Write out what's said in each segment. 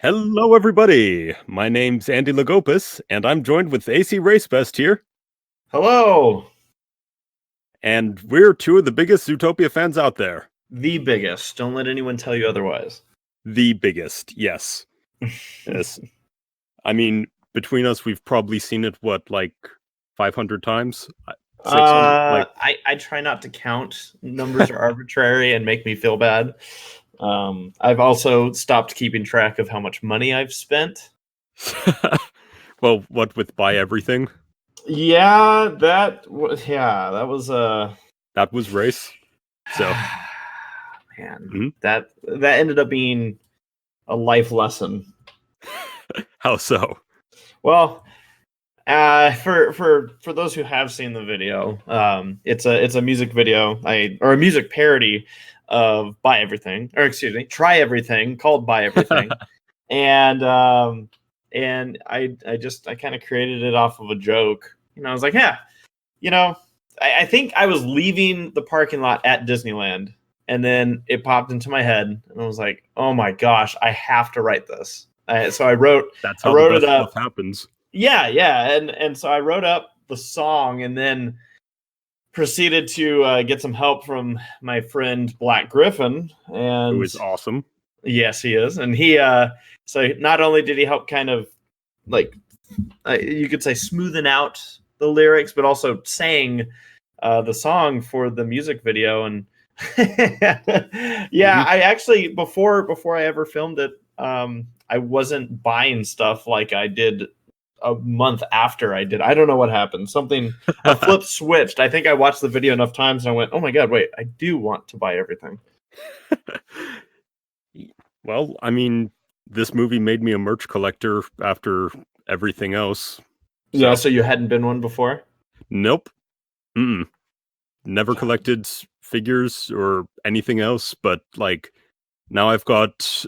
Hello, everybody. My name's Andy Lagopis, and I'm joined with ACRacebest here, Hello, and we're two of the biggest Zootopia fans out there. the biggest. Don't let anyone tell you otherwise. The biggest, yes. Yes. I mean, between us, we've probably seen it, 500 times? 600? I try not to count. Numbers are arbitrary and make me feel bad. I've also stopped keeping track of how much money I've spent. Well, what with buy everything? That was That was race. So, man, that ended up being a life lesson. how so? Well, for those who have seen the video, it's a music video, or a music parody of Buy Everything, or excuse me, Try Everything, called Buy Everything, and I kind of created it off of a joke. I was like, yeah, I think I was leaving the parking lot at Disneyland, and then it popped into my head, and I was like, oh my gosh, I have to write this. So I wrote the it best up. stuff happens. Yeah, and so I wrote up the song and then proceeded to get some help from my friend Black Griffin, and Who is awesome. yes, he is, and he so not only did he help kind of like you could say smoothen out the lyrics, but also sang the song for the music video, and yeah, I actually before I ever filmed it, I wasn't buying stuff like I did a month after I did. I don't know what happened. A flip switched. I think I watched the video enough times and I went, oh my God, wait, I do want to buy everything. Well, I mean, this movie made me a merch collector after everything else. Yeah, so you hadn't been one before? Nope. Never collected figures or anything else, but now I've got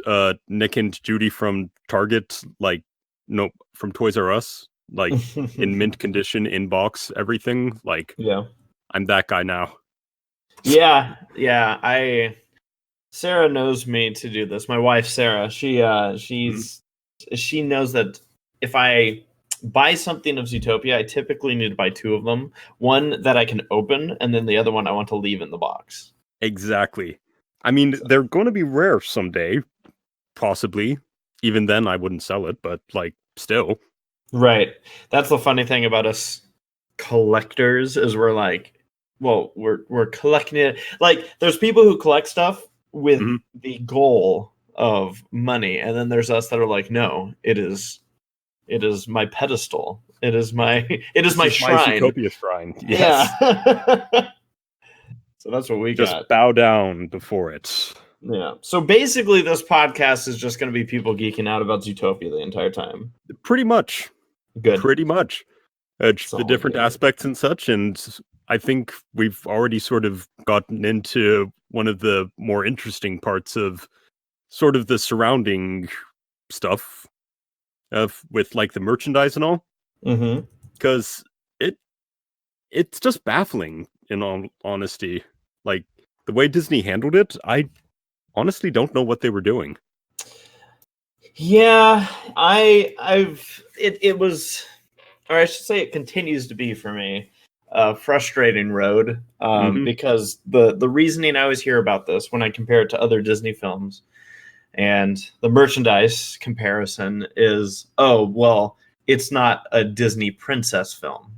Nick and Judy from Target, from Toys R Us, in mint condition, in box, everything. Yeah. I'm that guy now. Yeah. Sarah knows me to do this. My wife Sarah, she knows that if I buy something of Zootopia, I typically need to buy two of them. One that I can open, and then the other one I want to leave in the box. Exactly. I mean, they're going to be rare someday, possibly. Even then, I wouldn't sell it, but still. Right. That's the funny thing about us collectors is we're collecting it. Like, there's people who collect stuff with the goal of money, and then there's us that are like, no, it is my pedestal. It is my shrine. My Zootopia shrine. Yes. Yeah. So that's what we just got. Bow down before it. Yeah. So basically, this podcast is just going to be people geeking out about Zootopia the entire time. Pretty much. Good. Pretty much. The different aspects and such, and I think we've already sort of gotten into one of the more interesting parts of sort of the surrounding stuff with the merchandise and all. Because it's just baffling, in all honesty. The way Disney handled it, I honestly don't know what they were doing. Yeah, it was, or I should say it continues to be for me a frustrating road, because the reasoning I always hear about this when I compare it to other Disney films and the merchandise comparison is, oh, well, it's not a Disney princess film.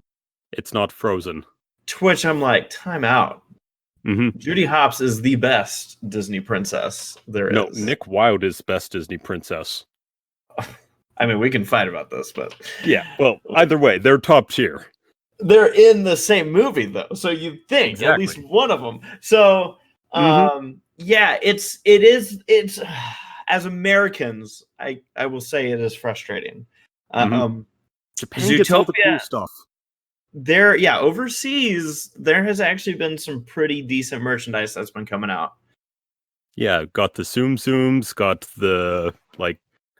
It's not Frozen. To which I'm like, time out. Judy Hopps is the best Disney princess there is. No, Nick Wilde is best Disney princess. I mean, we can fight about this, but yeah, well, either way, they're top tier. They're in the same movie, though, so you'd think at least one of them. So, yeah, it's as Americans, I will say it is frustrating. Japan gets all the cool stuff. Overseas, there has actually been some pretty decent merchandise that's been coming out. Yeah, got the Zoom Zooms, got the,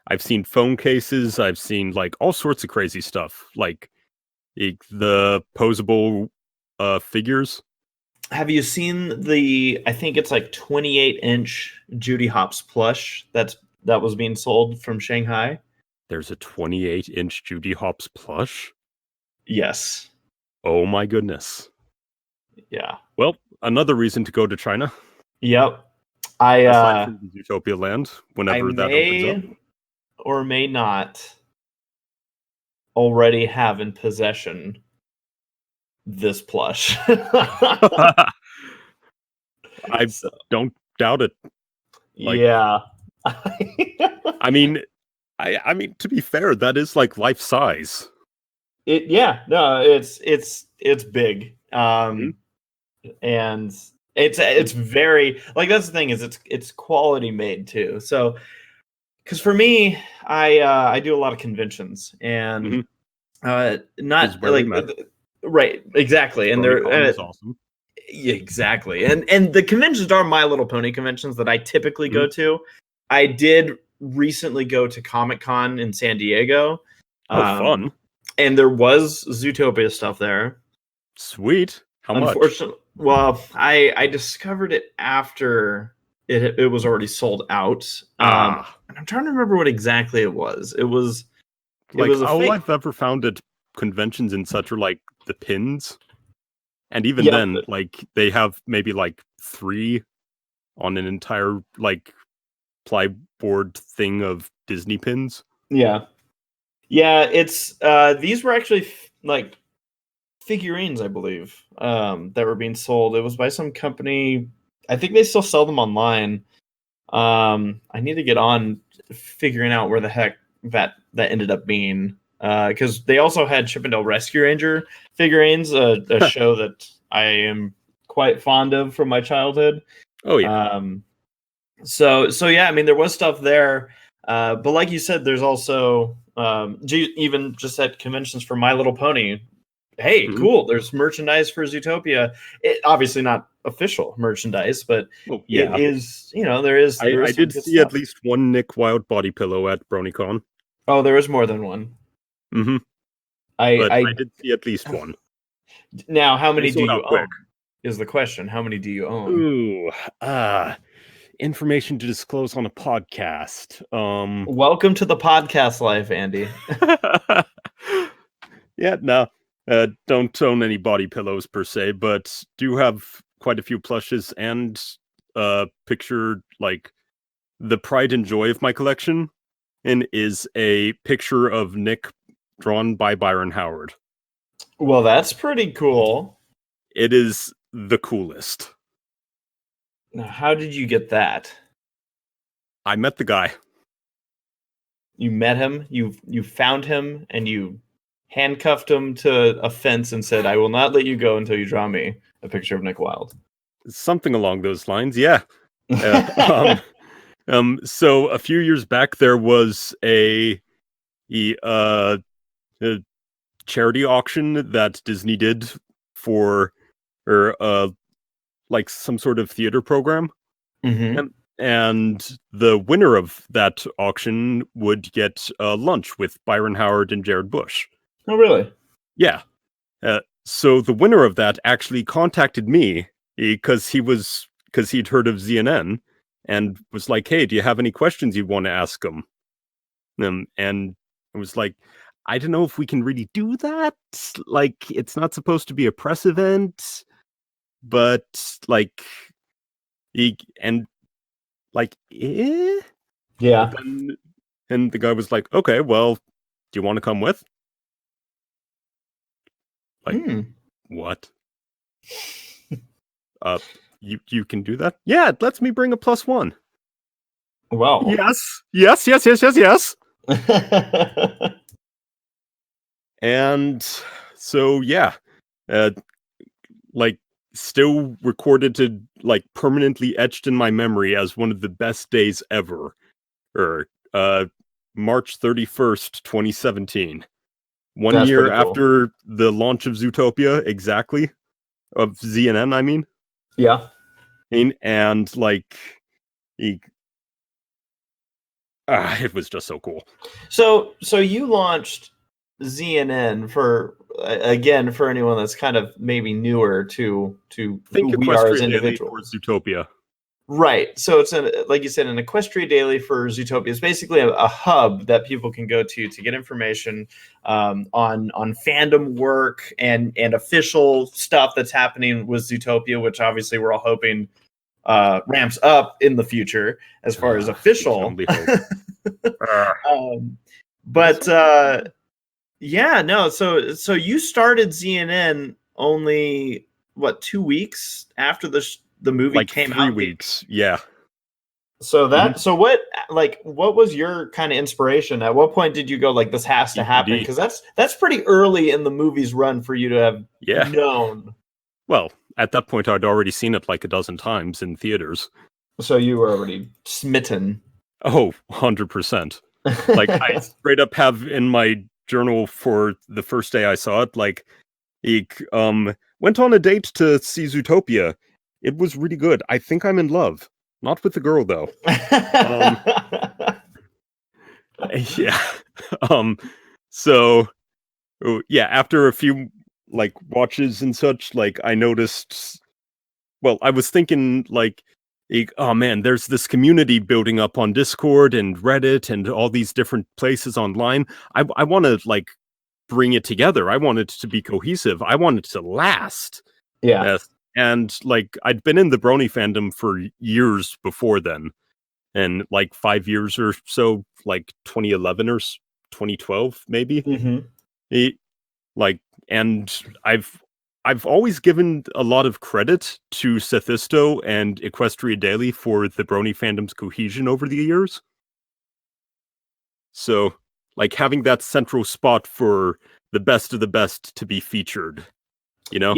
I've seen phone cases, I've seen, all sorts of crazy stuff, the posable figures. Have you seen I think it's 28-inch Judy Hopps plush that's that was being sold from Shanghai. There's a 28-inch Judy Hopps plush? Yes. Oh my goodness. Yeah. Well, another reason to go to China. Yep. Aside from the Zootopia land, I whenever that opens up. may or may not already have in possession this plush. I don't doubt it. Like, yeah. I mean, to be fair, that is like life size. It's big. Mhm. And it's very, like, that's the thing, is it's quality made too. So, because for me, I do a lot of conventions, and not where we like met. right, exactly, and they're BronyCon is awesome. exactly, and the conventions are My Little Pony conventions that I typically go to. I did recently go to Comic-Con in San Diego. Oh, fun. And there was Zootopia stuff there. Sweet. How much? Unfortunately, well, I discovered it after it was already sold out. And I'm trying to remember what exactly it was. It was a all fake. I've ever found at conventions and such are like the pins. And even then, like, they have maybe like 3 on an entire like plyboard thing of Disney pins. Yeah. It's these were actually like figurines, I believe, that were being sold. It was by some company. I think they still sell them online. I need to get on figuring out where the heck that ended up being, because they also had Chippendale Rescue Ranger figurines, a show that I am quite fond of from my childhood. Oh yeah. So yeah, I mean, there was stuff there, but like you said, there's also even just at conventions for My Little Pony. Hey, cool! There's merchandise for Zootopia. Obviously not official merchandise, but it is. There is. I did see at least one Nick Wilde body pillow at BronyCon. Oh, there is more than one. Mm-hmm. I did see at least one. Now, how many do you own? Is the question. How many do you own? Ooh, information to disclose on a podcast. Welcome to the podcast life, Andy. Yeah, no. Don't own any body pillows per se, but do have quite a few plushes and picture, like, the pride and joy of my collection, and is a picture of Nick drawn by Byron Howard. Well, that's pretty cool. It is the coolest. Now, how did you get that? I met the guy. You met him, you found him, and you handcuffed him to a fence and said, "I will not let you go until you draw me a picture of Nick Wilde." Something along those lines, yeah. So a few years back, there was a charity auction that Disney did for, like, some sort of theater program. Mm-hmm. And the winner of that auction would get lunch with Byron Howard and Jared Bush. Oh, really? Yeah. So the winner of that actually contacted me because he'd heard of ZNN and was like, "Hey, do you have any questions you want to ask him?" And I was like, "I don't know if we can really do that. Like, it's not supposed to be a press event, but like, yeah." And the guy was like, "Okay, well, do you want to come with?" Like, what? You can do that? Yeah, it lets me bring a +1. Wow. Yes. And so, yeah, like, still recorded to, like, permanently etched in my memory as one of the best days ever. March 31st, 2017. One year after the launch of Zootopia, exactly. Of ZNN, I mean. Yeah. And like, it was just so cool. So you launched ZNN for anyone that's kind of maybe newer to who we are as individuals. Zootopia. Right. So it's like you said, an Equestria Daily for Zootopia. It's basically a hub that people can go to get information on fandom work and official stuff that's happening with Zootopia, which obviously we're all hoping ramps up in the future as far as official. We can only hope. But yeah, no. So you started ZNN only 2 weeks after the movie like came 3 out? weeks, yeah. So so what was your kind of inspiration? At what point did you go like, this has to happen? Because that's pretty early in the movie's run for you to have known. Well, at that point I'd already seen it like a dozen times in theaters. So you were already smitten. Oh, 100%. Like, I straight up have in my journal for the first day I saw it, like, went on a date to see Zootopia. It was really good. I think I'm in love. Not with the girl, though. Yeah. So, yeah, after a few, like, watches and such, like, I noticed... Well, I was thinking, like, oh man, there's this community building up on Discord and Reddit and all these different places online. I want to, like, bring it together. I want it to be cohesive. I want it to last. Yeah. And, like, I'd been in the Brony fandom for years before then. And, like, 5 years or so, like 2011 or 2012, maybe. Mm-hmm. And I've always given a lot of credit to Sethisto and Equestria Daily for the Brony fandom's cohesion over the years. So, like, having that central spot for the best of the best to be featured, you know?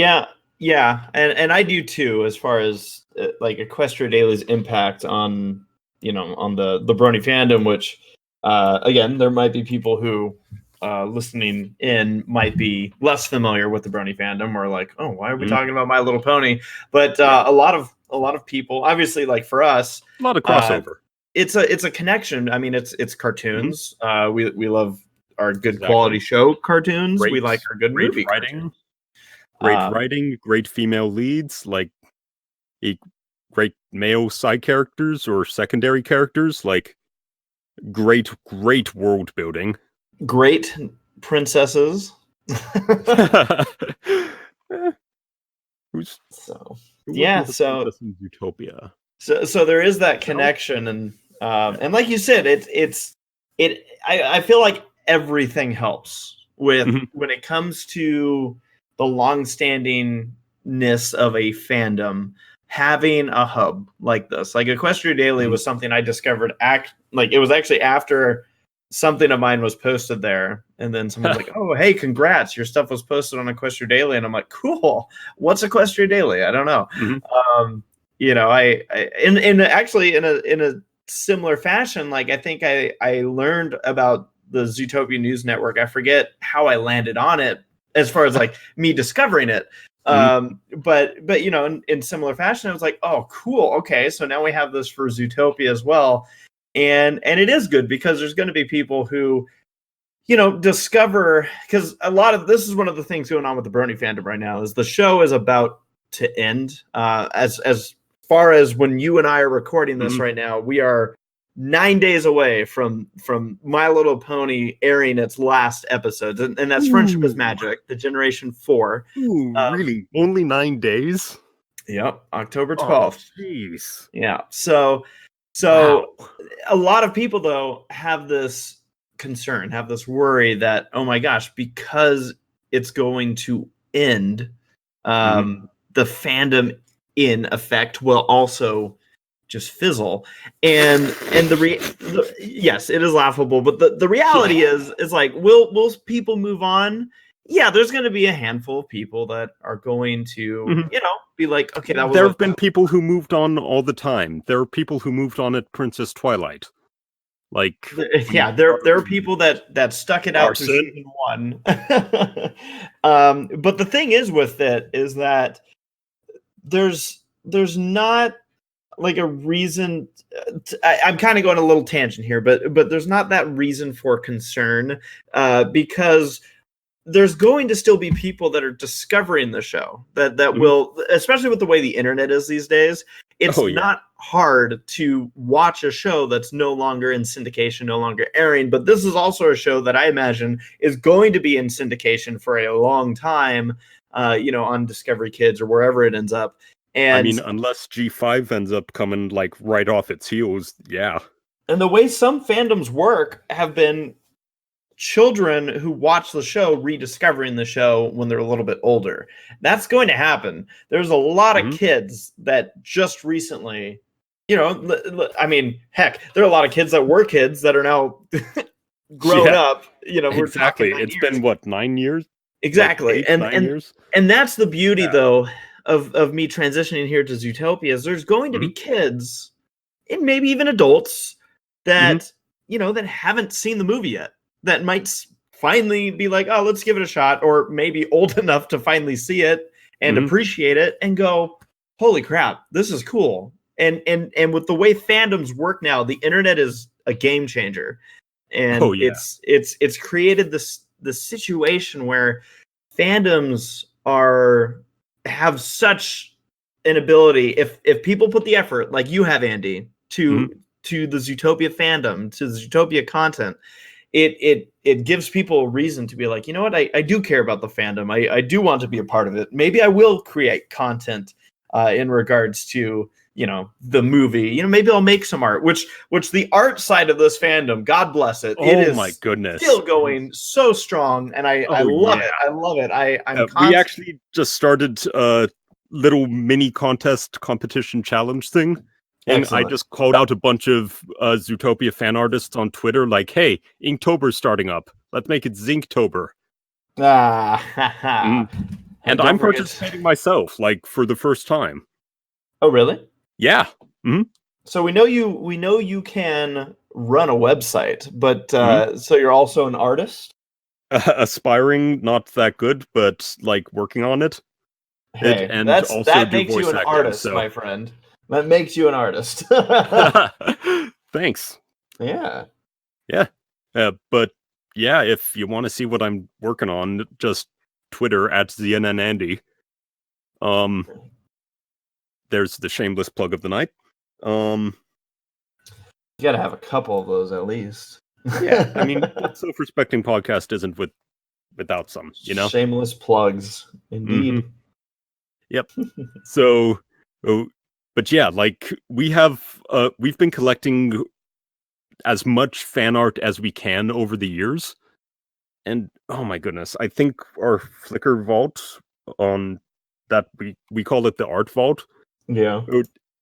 Yeah, and I do too, as far as like Equestria Daily's impact on on the Brony fandom, which again, there might be people who listening in might be less familiar with the Brony fandom, or like, oh, why are we talking about My Little Pony? But a lot of people, obviously, like for us, a lot of crossover. It's a connection. I mean, it's cartoons. We love our good quality show cartoons. We like our good movie writing. Cartoons. Great writing, great female leads, like great male side characters or secondary characters, like great world building. Great princesses. Who's yeah, so in Zootopia. So there is that connection, and like you said, I feel like everything helps with when it comes to the long-standingness of a fandom. Having a hub like this, like Equestria Daily, was something I discovered. It was actually after something of mine was posted there, and then someone's like, "Oh, hey, congrats! Your stuff was posted on Equestria Daily," and I'm like, "Cool. What's Equestria Daily? I don't know." Actually in a similar fashion, like I think I learned about the Zootopia News Network. I forget how I landed on it, as far as like me discovering it. But in similar fashion, I was like, oh, cool. Okay. So now we have this for Zootopia as well. And it is good, because there's going to be people who, discover, because this is one of the things going on with the Brony fandom right now, is the show is about to end. As far as when you and I are recording this right now, we are 9 days away from My Little Pony airing its last episodes, and that's Friendship is Magic, the Generation 4. Ooh, really? Only 9 days? Yep, October 12th. Jeez. Yeah. So wow. A lot of people, though, have this concern, have this worry that, oh my gosh, because it's going to end, the fandom in effect will also just fizzle, and yes, it is laughable, but the reality is like, will people move on? Yeah, there's going to be a handful of people that are going to be like, okay, there have been people who moved on all the time. There are people who moved on at Princess Twilight, like, yeah, there are people that stuck it out to season 1. But the thing is with it is that there's not like a reason. I'm kind of going a little tangent here, but there's not that reason for concern, because there's going to still be people that are discovering the show that will, especially with the way the internet is these days, it's Oh, yeah. not hard to watch a show that's no longer in syndication, no longer airing. But this is also a show that I imagine is going to be in syndication for a long time, on Discovery Kids or wherever it ends up. And I mean, unless G5 ends up coming like right off its heels, yeah. And the way some fandoms work have been children who watch the show rediscovering the show when they're a little bit older. That's going to happen. There's a lot of kids that just recently, I mean, heck, there are a lot of kids that were kids that are now grown up. We're exactly. talking It's been what, 9 years? Exactly. Like 9 years? And that's the beauty though of me transitioning here to Zootopia is there's going to be kids and maybe even adults that that haven't seen the movie yet, that might finally be like, oh, let's give it a shot, or maybe old enough to finally see it and appreciate it and go, holy crap, this is cool. And with the way fandoms work now, the internet is a game changer, and it's created this situation where fandoms have such an ability, if people put the effort like you have, Andy, to the Zootopia fandom, to the Zootopia content, it gives people a reason to be like, you know what, I do care about the fandom. I do want to be a part of it. Maybe I will create content in regards to the movie. Maybe I'll make some art, which the art side of this fandom, God bless it, it is my goodness, still going so strong, and I love it. I love it. We actually just started a little mini competition challenge thing. And Excellent. I just called out a bunch of Zootopia fan artists on Twitter, like, hey, Inktober's starting up. Let's make it Zinktober. And I'm participating myself, like, for the first time. Oh, really? Yeah. So we know you can run a website, but so you're also an artist? Aspiring, not that good, but, like, working on it. Hey, that makes you an artist, my friend. That makes you an artist. Thanks. Yeah. Yeah. But yeah, if you want to see what I'm working on, just Twitter @ZNNAndy. There's the shameless plug of the night. You gotta have a couple of those at least. Yeah, I mean, self-respecting podcast isn't without some, Shameless plugs, indeed. Yep. So. But yeah, like we've been collecting as much fan art as we can over the years, and oh my goodness, I think our Flickr vault on that we call it the art vault. Yeah,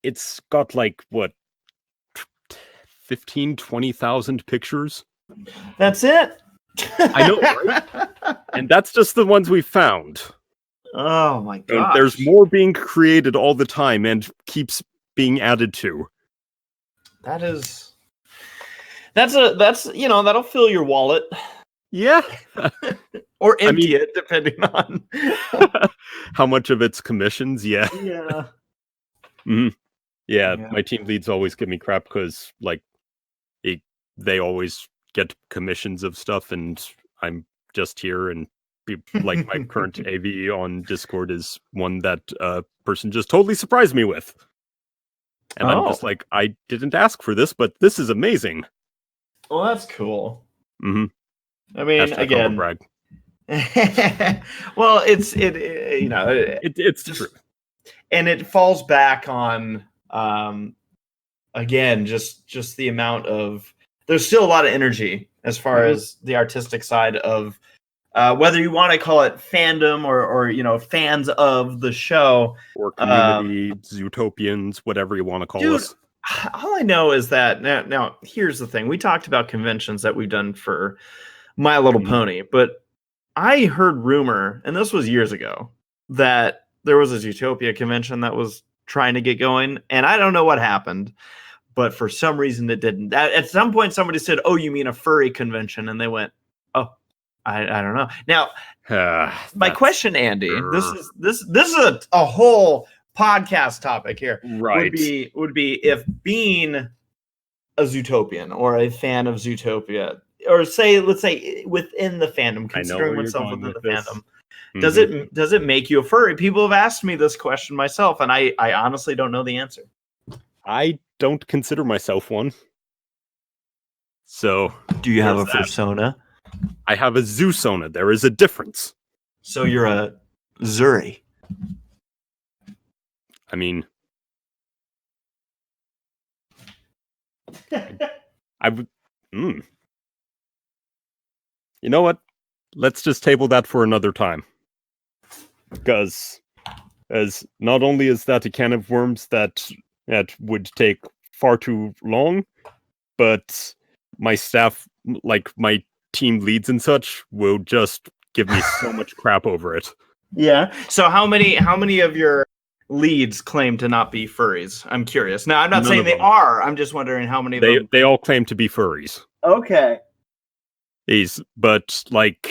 it's got like what 15,000-20,000 pictures. That's it. I know, right? And that's just the ones we found. Oh my god! There's more being created all the time and keeps being added to. That's that'll fill your wallet. Yeah. Or empty it, depending on how much of it's commissions. Yeah. Yeah. Yeah, my team leads always give me crap because like they always get commissions of stuff, and I'm just here and. Like my current AV on Discord is one that person just totally surprised me with. And I'm just like, I didn't ask for this, but this is amazing. Well, that's cool. I mean, Hashtag again, brag. Well, it's true. And it falls back on, again, just the amount of, there's still a lot of energy as far as the artistic side of, whether you want to call it fandom or fans of the show or community, Zootopians, whatever you want to call us. All I know is that now here's the thing. We talked about conventions that we've done for My Little Pony, but I heard rumor, and this was years ago, that there was a Zootopia convention that was trying to get going, and I don't know what happened, but for some reason it didn't. At some point somebody said, "Oh, you mean a furry convention?" And they went, "Oh, I don't know." Now, my question, Andy, this is a whole podcast topic here. Right. Would be if being a Zootopian or a fan of Zootopia, or let's say within the fandom, considering myself within the fandom, does it make you a furry? People have asked me this question myself, and I honestly don't know the answer. I don't consider myself one. So, do you have a there's that. fursona? I have a zoosona. There is a difference. So you're a Zuri. I mean, I would. You know what? Let's just table that for another time. Because, as not only is that a can of worms that would take far too long, but my staff, like my team leads and such, will just give me so much crap over it. Yeah. So how many of your leads claim to not be furries? I'm curious. Now, I'm not saying they are. I'm just wondering how many of them. They all claim to be furries. Okay. But like,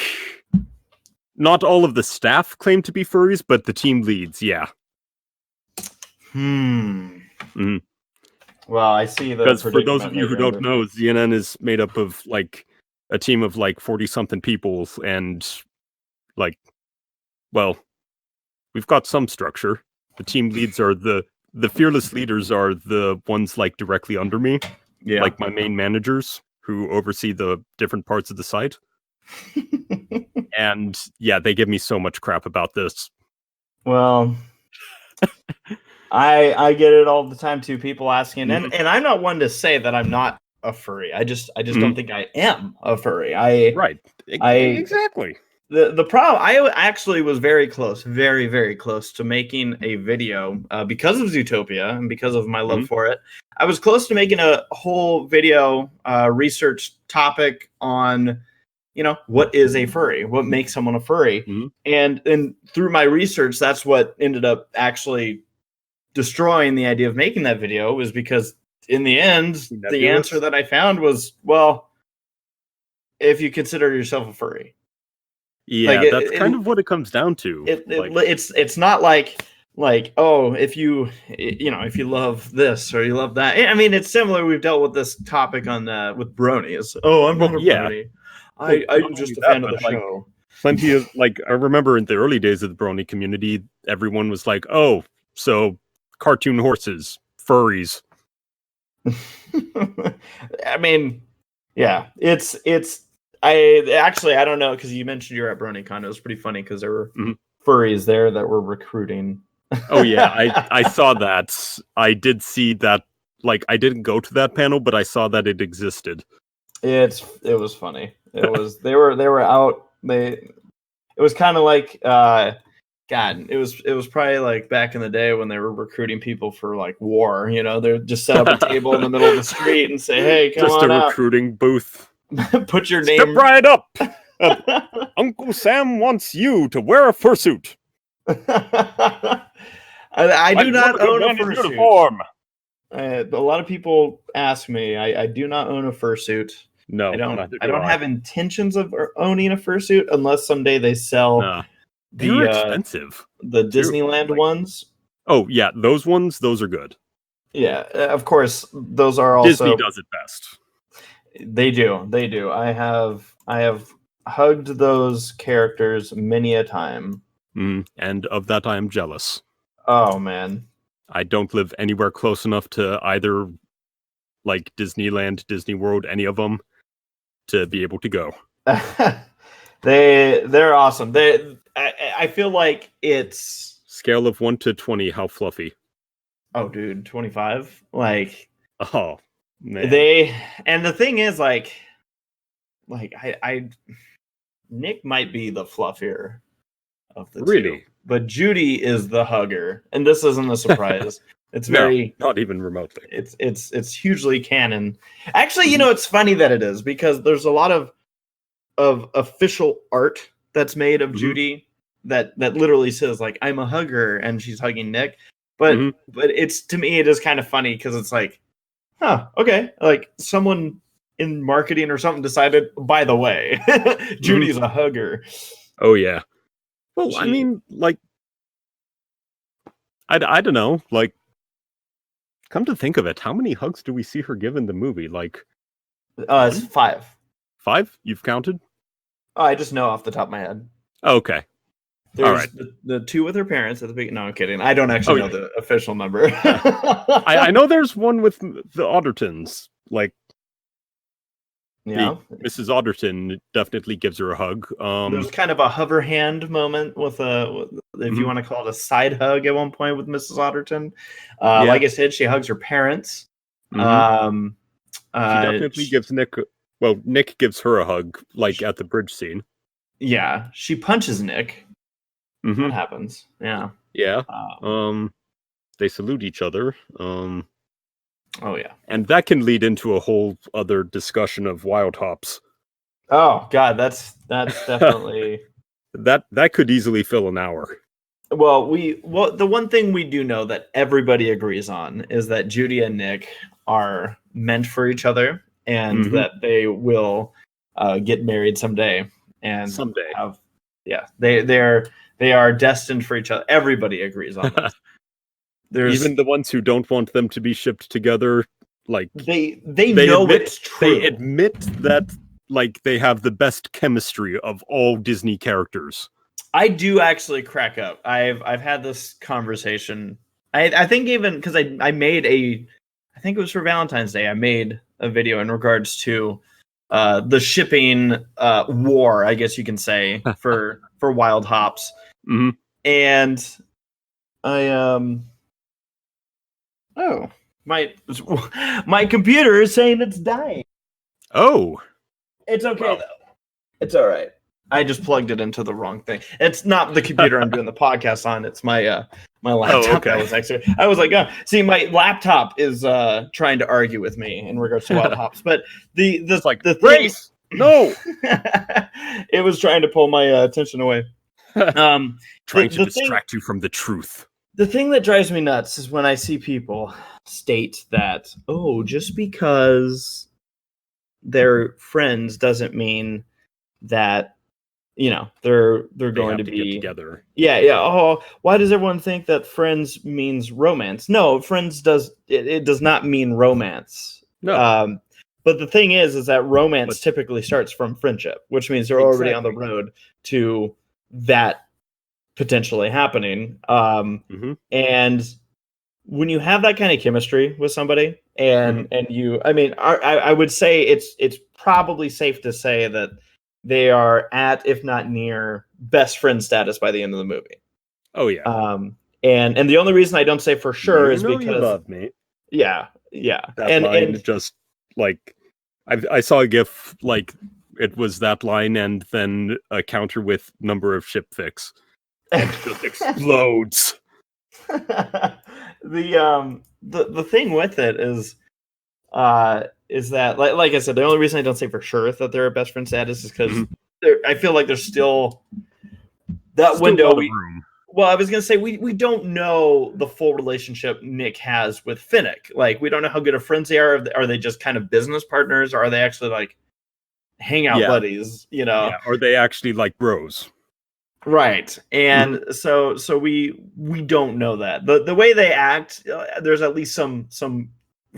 not all of the staff claim to be furries, but the team leads, yeah. Mm-hmm. Well, I see the. Because for those of you who don't know, ZNN is made up of like a team of like 40-something people, and like, well, we've got some structure. The team leads are the fearless leaders are the ones like directly under me, like my main managers who oversee the different parts of the site. And yeah, they give me so much crap about this. Well, I get it all the time too. People asking, and I'm not one to say that I'm not a furry. I just don't think I am a furry. Exactly. The problem, I actually was very close, very, very close to making a video because of Zootopia and because of my love for it. I was close to making a whole video research topic on, what is a furry? What makes someone a furry? And through my research, that's what ended up actually destroying the idea of making that video, was because in the end, the answer that I found was, well, if you consider yourself a furry. Yeah, that's kind of what it comes down to. It's not like oh, if you love this or you love that. I mean, it's similar. We've dealt with this topic on with bronies. Oh, I'm not a brony. I'm just a fan of the show. Plenty of I remember in the early days of the brony community, everyone was like, "Oh, so cartoon horses, furries." I mean, yeah, it's. I don't know, because you mentioned you're at BronyCon. It was pretty funny because there were furries there that were recruiting. Oh yeah, I saw that. I did see that. I didn't go to that panel, but I saw that it existed. It was funny. It was they were out. It was kind of like God. It was probably like back in the day when they were recruiting people for like war. They're just set up a table in the middle of the street and say, "Hey, come on out." Just a recruiting booth. Put your name. Step right up. Uncle Sam wants you to wear a fursuit. I do not own a fursuit. A lot of people ask me. I do not own a fursuit. No, I don't have intentions of owning a fursuit unless someday they sell. They're expensive. The Disneyland ones. Oh yeah, those ones. Those are good. Yeah, of course. Those are also Disney does it best. They do. I have hugged those characters many a time. And of that I am jealous. Oh man. I don't live anywhere close enough to either Disneyland, Disney World, any of them to be able to go. They're awesome. I feel like it's scale of 1 to 20, how fluffy? Oh dude, 25? Oh. Man. And the thing is, I Nick might be the fluffier of the two, but Judy is the hugger, and this isn't a surprise. It's not even remotely. It's hugely canon. Actually, it's funny that it is, because there's a lot of official art that's made of Judy that literally says I'm a hugger and she's hugging Nick, but it's, to me, it is kind of funny because it's huh, okay. Someone in marketing or something decided, by the way, Judy's a hugger. Oh, yeah. Well, I mean, I don't know. Come to think of it, how many hugs do we see her give in the movie? It's 5. 5? You've counted? Oh, I just know off the top of my head. Okay. There's the two with her parents at the beginning. No, I'm kidding. I don't actually know the official number. I know there's one with the Ottertons. Like, Mrs. Otterton definitely gives her a hug. There's kind of a hover hand moment with if you want to call it a side hug at one point with Mrs. Otterton. Like I said, she hugs her parents. She definitely gives Nick. Well, Nick gives her a hug, like at the bridge scene. Yeah, she punches Nick. What happens? Yeah. Yeah. They salute each other. Oh yeah. And that can lead into a whole other discussion of wild hops. Oh god, that's definitely that could easily fill an hour. Well, the one thing we do know that everybody agrees on is that Judy and Nick are meant for each other, and that they will get married someday. And they are destined for each other. Everybody agrees on that. There's even the ones who don't want them to be shipped together, like they know it's true. They admit that like they have the best chemistry of all Disney characters. I do actually crack up. I've had this conversation. I think even because I made I think it was for Valentine's Day. I made a video in regards to the shipping war, I guess you can say, for wild hops. And I my computer is saying it's dying. Oh, it's okay though. It's all right. I just plugged it into the wrong thing. It's not the computer I'm doing the podcast on. It's my my laptop. Oh, okay. That was actually. I was like, see, my laptop is trying to argue with me in regards to wild hops. But the race. No, it was trying to pull my attention away. Trying to distract you from the truth. The thing that drives me nuts is when I see people state that, just because they're friends doesn't mean that they're going to be together. Yeah. Oh, why does everyone think that friends means romance? No, friends does not mean romance. No. But the thing is that romance typically starts from friendship, which means they're already on the road to that potentially happening. And when you have that kind of chemistry with somebody, and you, I would say it's probably safe to say that they are at, if not near, best friend status by the end of the movie. Oh yeah. And the only reason I don't say for sure is because you love me. Yeah. That line just like I saw a GIF like it was that line and then a counter with number of ship fix. And it just explodes. The thing with it is that like I said, the only reason I don't say for sure that they're a best friend status is because I feel like there's still that window. Well, I was gonna say we don't know the full relationship Nick has with Finnick. Like we don't know how good of friends they are. Are they just kind of business partners, or are they actually like hangout buddies? Are they actually like bros? Right. And so we don't know that. The way they act, there's at least some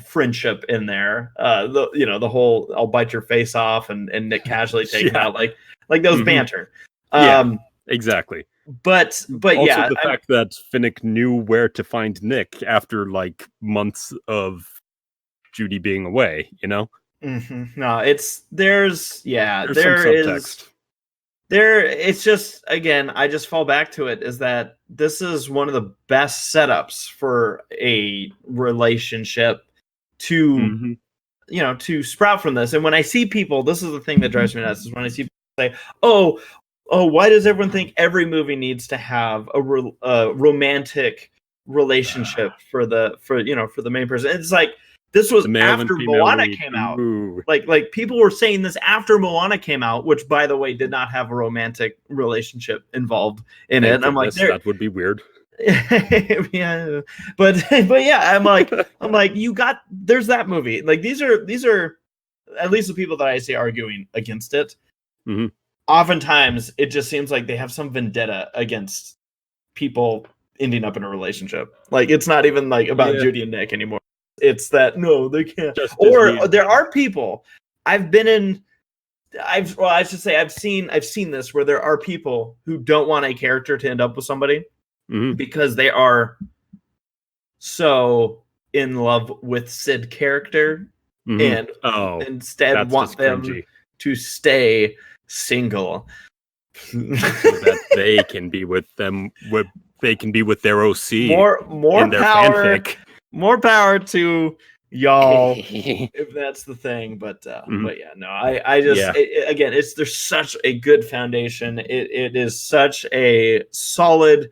friendship in there. The whole I'll bite your face off and Nick casually takes out like those banter. Exactly. But also the fact that Finnick knew where to find Nick after like months of Judy being away, No, there's some subtext. It's just, again, I just fall back to it, is that this is one of the best setups for a relationship to, to sprout from this. And when I see people, this is the thing that drives me nuts, is when I see people say, oh, why does everyone think every movie needs to have a romantic relationship for the main person? It's like, this was after Moana came out. Like people were saying this after Moana came out, which, by the way, did not have a romantic relationship involved in it. And I'm like, that would be weird. Yeah, but yeah, I'm like, there's that movie. Like these are at least the people that I see arguing against it. Oftentimes, it just seems like they have some vendetta against people ending up in a relationship. Like it's not even like about Judy and Nick anymore. It's that no, they can't. Or there are people. I've been in I should say I've seen this where there are people who don't want a character to end up with somebody because they are so in love with said character and instead want them to stay single. So that they can be with them, they can be with their OC more in their power, fanfic. More power to y'all if that's the thing. But yeah, no, I just again, there's such a good foundation. It is such a solid,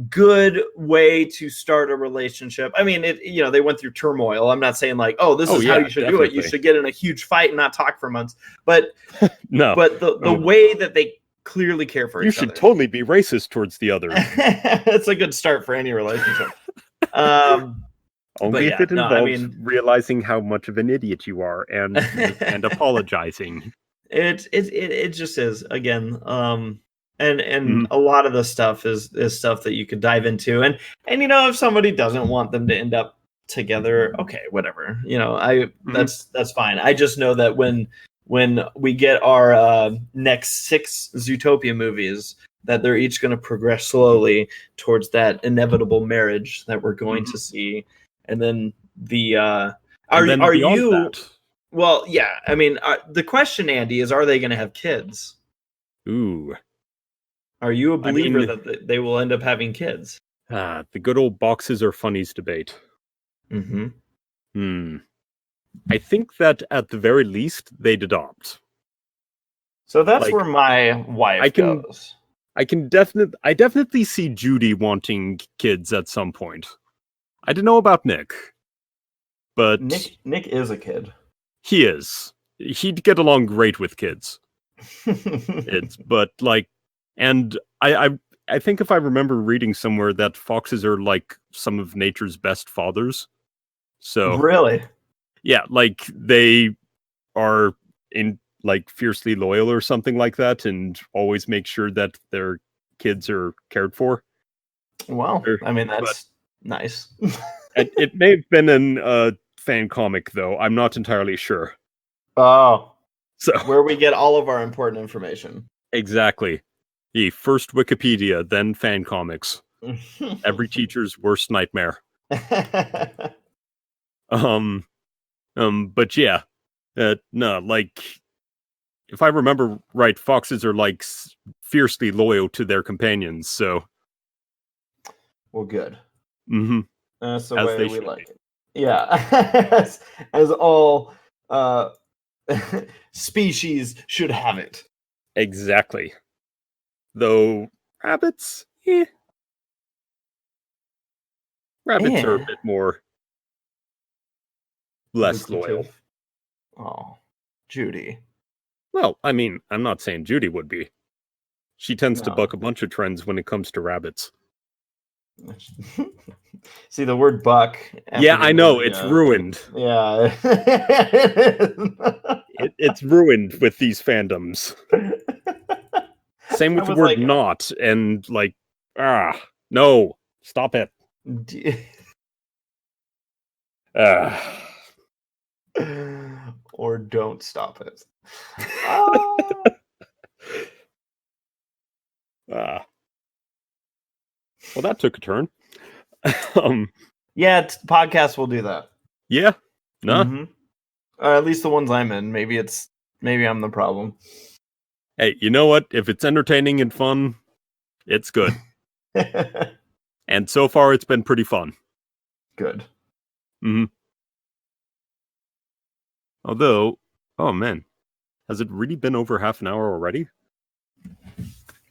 good way to start a relationship. I mean, they went through turmoil. I'm not saying like, this is how you should do it. You should get in a huge fight and not talk for months. But no, but the way that they clearly care for you each other. should totally be racist towards the other. That's a good start for any relationship. Only if it involves realizing how much of an idiot you are and apologizing. It just is, again. And a lot of the stuff is stuff that you could dive into, and if somebody doesn't want them to end up together, okay, whatever. That's fine. I just know that when we get our next 6 Zootopia movies, that they're each going to progress slowly towards that inevitable marriage that we're going to see, and then are you? That. Well, yeah. I mean, the question, Andy, is: are they going to have kids? Ooh. Are you a believer that they will end up having kids? The good old boxes or funnies debate. I think that at the very least they'd adopt. So that's where my wife goes. I definitely see Judy wanting kids at some point. I don't know about Nick, but Nick is a kid. He is. He'd get along great with kids. And I think if I remember reading somewhere that foxes are like some of nature's best fathers. So really, yeah, like they are fiercely loyal or something like that, and always make sure that their kids are cared for. Well, I mean that's nice. It may have been in fan comic though. I'm not entirely sure. Oh, so where we get all of our important information. Exactly. The first Wikipedia, then fan comics. Every teacher's worst nightmare. But yeah, no, like if I remember right, foxes are like fiercely loyal to their companions. So, well, good. That's the way we like it. Yeah, as all species should have it. Exactly. Though rabbits, rabbits are a bit more less loyal. Oh, Judy. Well, I mean, I'm not saying Judy would be. She tends to buck a bunch of trends when it comes to rabbits. See, the word buck. Yeah, I know. It's ruined. Yeah. It's ruined with these fandoms. Same with the word not. And no. Stop it. Or don't stop it. Well, that took a turn. Yeah, podcasts will do that. Yeah. No. At least the ones I'm in. Maybe I'm the problem. Hey, you know what? If it's entertaining and fun, it's good. And so far, it's been pretty fun. Good. Although, oh man, has it really been over half an hour already?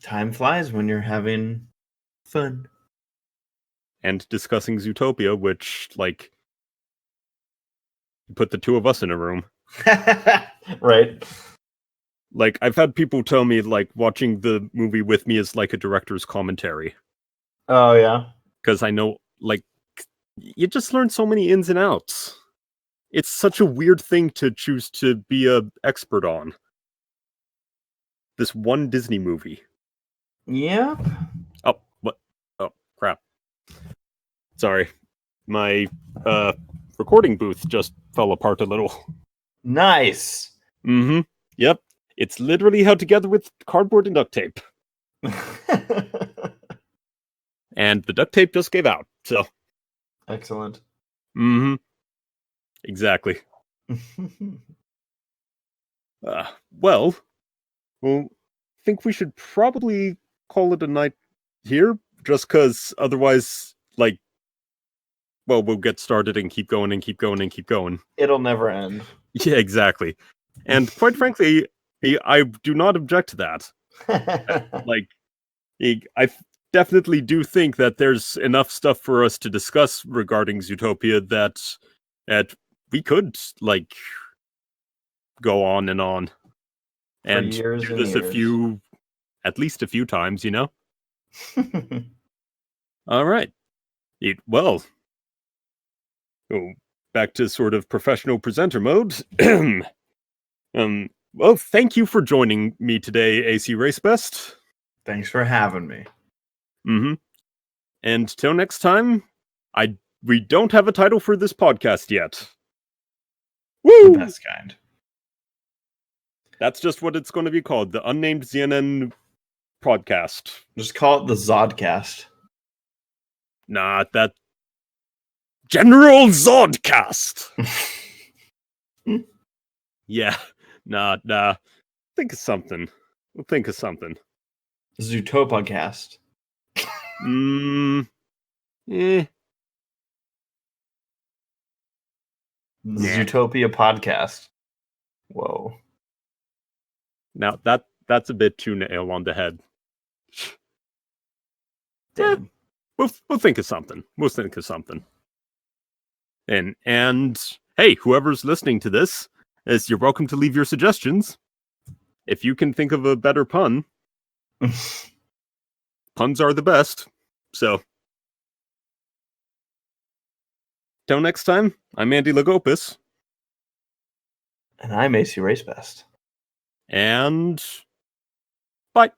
Time flies when you're having fun. And discussing Zootopia, which, put the two of us in a room. Right. I've had people tell me, watching the movie with me is like a director's commentary. Oh, yeah? Because I know, you just learn so many ins and outs. It's such a weird thing to choose to be an expert on. This one Disney movie. Yeah. Oh, what? Oh, crap. Sorry. My recording booth just fell apart a little. Nice. Yep. It's literally held together with cardboard and duct tape. And the duct tape just gave out, so. Excellent. Mm-hmm. Exactly. Well, I think we should probably call it a night here, just because otherwise, like, well, we'll get started and keep going and keep going and keep going. It'll never end. Yeah, exactly. And quite frankly, I do not object to that. Like, I definitely do think that there's enough stuff for us to discuss regarding Zootopia that we could, like, go on and years do and this years. at least a few times, you know? All right. Well, back to sort of professional presenter mode. Well, thank you for joining me today, ACRacebest. Thanks for having me. Mm-hmm. And till next time, we don't have a title for this podcast yet. Woo! The best kind. That's just what it's going to be called, the Unnamed CNN podcast. Just call it the Zodcast. Nah, that General Zodcast. Yeah, nah. Think of something. We'll think of something. Zootopocast. Eh. Zootopia podcast. Whoa. Now that's a bit too nail on the head. Damn. We'll think of something. We'll think of something. And hey, whoever's listening to this, you're welcome to leave your suggestions. If you can think of a better pun, puns are the best. So, till next time, I'm Andy Lagopis. And I'm ACRacebest. And bye.